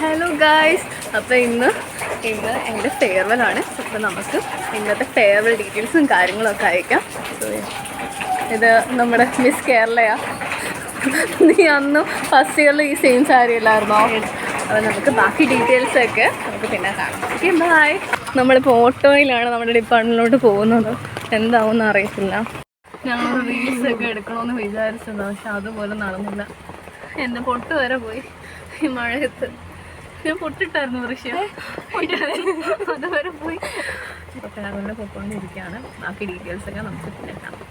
Hello guys, അപ്പോൾ ഇന്ന് എൻ്റെ ഫെയർവെലാണ്. അപ്പോൾ നമുക്ക് ഇന്നത്തെ ഫെയർവെൽ ഡീറ്റെയിൽസും കാര്യങ്ങളൊക്കെ അയക്കാം. ഇത് നമ്മുടെ മിസ് കേരളയാണ്. നീ അന്ന് ഫസ്റ്റ് ഇയറിൽ ഈ സെയിം സാരി അല്ലായിരുന്നോ? അപ്പോൾ നമുക്ക് ബാക്കി ഡീറ്റെയിൽസൊക്കെ നമുക്ക് പിന്നെ കാണാം. Okay, bye. നമ്മളിപ്പോൾ ഓട്ടോയിലാണ് നമ്മുടെ ഡിപ്പാർട്ട്മെൻറ്റിലോട്ട് പോകുന്നത്. എന്താവുമെന്ന് അറിയത്തില്ല. ഞങ്ങൾ റീൽസൊക്കെ എടുക്കണമെന്ന് വിചാരിച്ചതാണ്, പക്ഷെ അതുപോലെ നടന്നില്ല. എൻ്റെ പൊട്ട് വരെ പോയി ഈ മഴയത്ത്. ഞാൻ പൊട്ടിട്ടായിരുന്നു ദൃശ്യം, അതുവരെ പോയി. അപ്പോൾ അതുകൊണ്ട് പൊക്കോണ്ടിരിക്കുകയാണ്. ബാക്കി ഡീറ്റെയിൽസൊക്കെ നമുക്ക് പിന്നെ കാണാം.